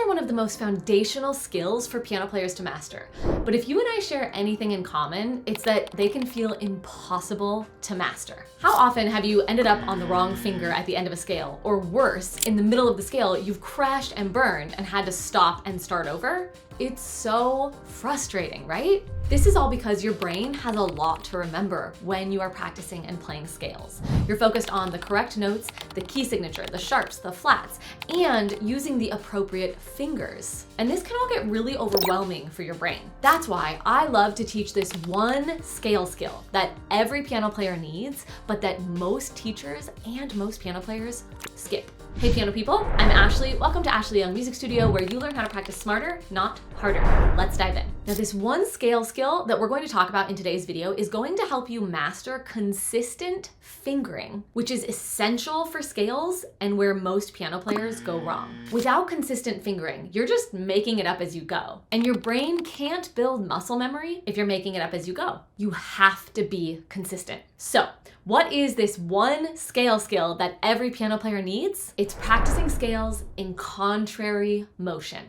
one of the most foundational skills for piano players to master. But if you and I share anything in common, it's that they can feel impossible to master. How often have you ended up on the wrong finger at the end of a scale? Or worse, in the middle of the scale, you've crashed and burned and had to stop and start over? It's so frustrating, right? This is all because your brain has a lot to remember when you are practicing and playing scales. You're focused on the correct notes, the key signature, the sharps, the flats, and using the appropriate fingers. And this can all get really overwhelming for your brain. That's why I love to teach this one scale skill that every piano player needs, but that most teachers and most piano players skip. Hey piano people, I'm Ashley. Welcome to Ashley Young Music Studio, where you learn how to practice smarter, not harder. Let's dive in. Now, this one scale skill that we're going to talk about in today's video is going to help you master consistent fingering, which is essential for scales and where most piano players go wrong. Without consistent fingering, you're just making it up as you go. And your brain can't build muscle memory if you're making it up as you go. You have to be consistent. So, what is this one scale skill that every piano player needs? It's practicing scales in contrary motion.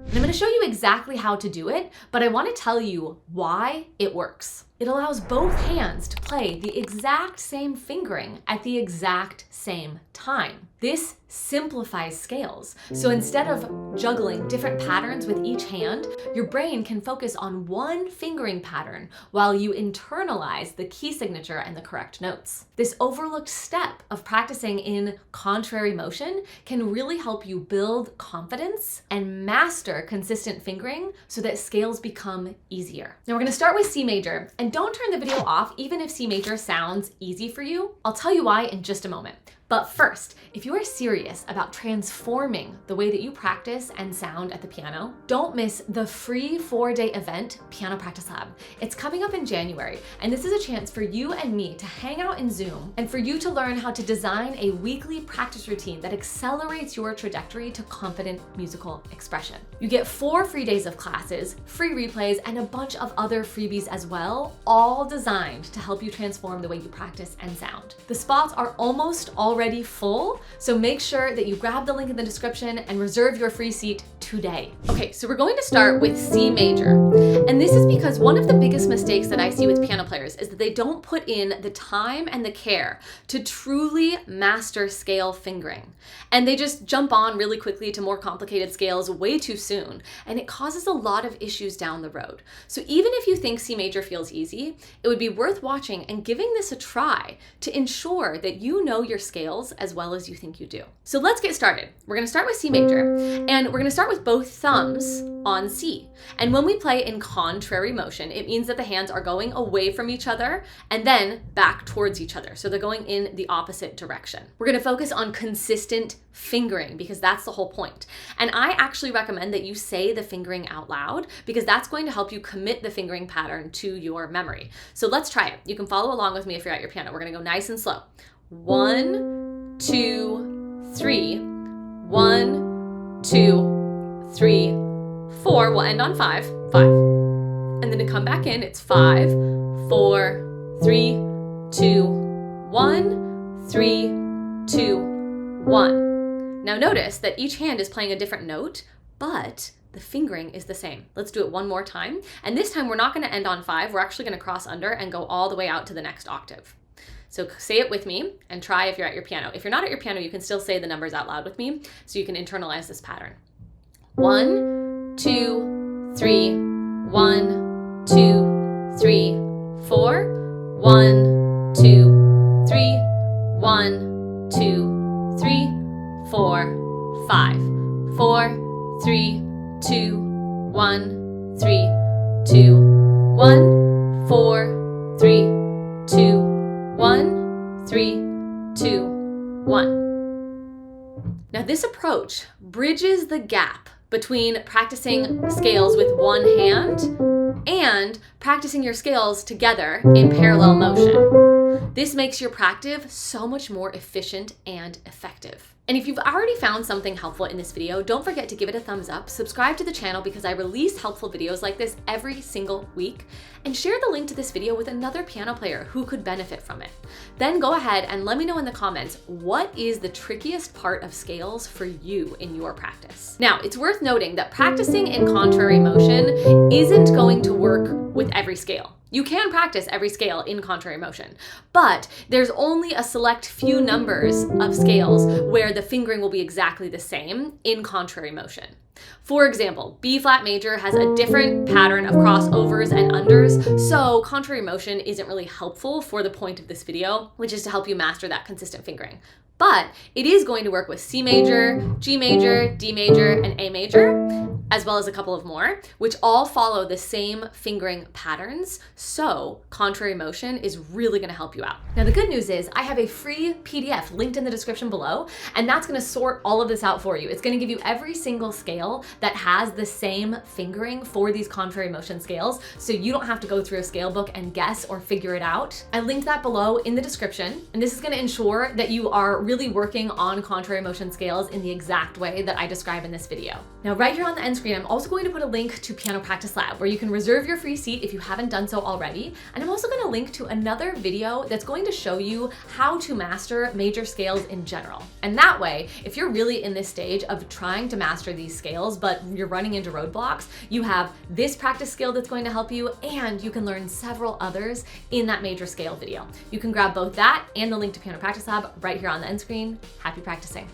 I'm going to show you exactly how to do it, but I want to tell you why it works. It allows both hands to play the exact same fingering at the exact same time. This simplifies scales. So instead of juggling different patterns with each hand, your brain can focus on one fingering pattern while you internalize the key signature and the correct notes. This overlooked step of practicing in contrary motion can really help you build confidence and master consistent fingering so that scales become easier. Now we're going to start with C major, and don't turn the video off even if C major sounds easy for you. I'll tell you why in just a moment. But first, if you are serious about transforming the way that you practice and sound at the piano, don't miss the free 4-day event, Piano Practice Lab. It's coming up in January, and this is a chance for you and me to hang out in Zoom and for you to learn how to design a weekly practice routine that accelerates your trajectory to confident musical expression. You get 4 free days of classes, free replays, and a bunch of other freebies as well, all designed to help you transform the way you practice and sound. The spots are almost already full, so make sure that you grab the link in the description and reserve your free seat today. Okay, so we're going to start with C major. And this is because one of the biggest mistakes that I see with piano players is that they don't put in the time and the care to truly master scale fingering. And they just jump on really quickly to more complicated scales way too soon, and it causes a lot of issues down the road. So even if you think C major feels easy, it would be worth watching and giving this a try to ensure that you know your scales as well as you think you do. So let's get started. We're going to start with C major, and we're going to start with both thumbs on C. And when we play in contrary motion, it means that the hands are going away from each other and then back towards each other. So they're going in the opposite direction. We're going to focus on consistent fingering because that's the whole point. And I actually recommend that you say the fingering out loud because that's going to help you commit the fingering pattern to your memory. So let's try it. You can follow along with me if you're at your piano. We're going to go nice and slow. 1, 2, 3. 1, 2, 3, 4. We'll end on 5. 5. And then to come back in, it's 5, 4, 3, 2, 1, 3, 2, 1. Now notice that each hand is playing a different note, but the fingering is the same. Let's do it one more time. And this time we're not going to end on 5. We're actually going to cross under and go all the way out to the next octave. So say it with me and try if you're at your piano. If you're not at your piano, you can still say the numbers out loud with me so you can internalize this pattern. 1, 2, 3, 1, 2, 3, 4, 1, 2, 3, 1, 2, 3, 4, 5, 4, 3, 2, 1, 3, 2, 1, 4, 3, 2, 1, 3, 2, 1. Now this approach bridges the gap between practicing scales with one hand and practicing your scales together in parallel motion. This makes your practice so much more efficient and effective. And if you've already found something helpful in this video, don't forget to give it a thumbs up, subscribe to the channel because I release helpful videos like this every single week, and share the link to this video with another piano player who could benefit from it. Then go ahead and let me know in the comments, what is the trickiest part of scales for you in your practice? Now, it's worth noting that practicing in contrary motion isn't going to work with every scale. You can practice every scale in contrary motion, but there's only a select few numbers of scales where the fingering will be exactly the same in contrary motion. For example, B flat major has a different pattern of crossovers and unders, so contrary motion isn't really helpful for the point of this video, which is to help you master that consistent fingering. But it is going to work with C major, G major, D major, and A major, as well as a couple of more, which all follow the same fingering patterns. So contrary motion is really gonna help you out. Now, the good news is I have a free PDF linked in the description below, and that's gonna sort all of this out for you. It's gonna give you every single scale that has the same fingering for these contrary motion scales, so you don't have to go through a scale book and guess or figure it out. I linked that below in the description, and this is gonna ensure that you are really working on contrary motion scales in the exact way that I describe in this video. Now, right here on the end screen, I'm also going to put a link to Piano Practice Lab where you can reserve your free seat if you haven't done so already. And I'm also going to link to another video that's going to show you how to master major scales in general. And that way, if you're really in this stage of trying to master these scales, but you're running into roadblocks, you have this practice skill that's going to help you, and you can learn several others in that major scale video. You can grab both that and the link to Piano Practice Lab right here on the end screen. Happy practicing.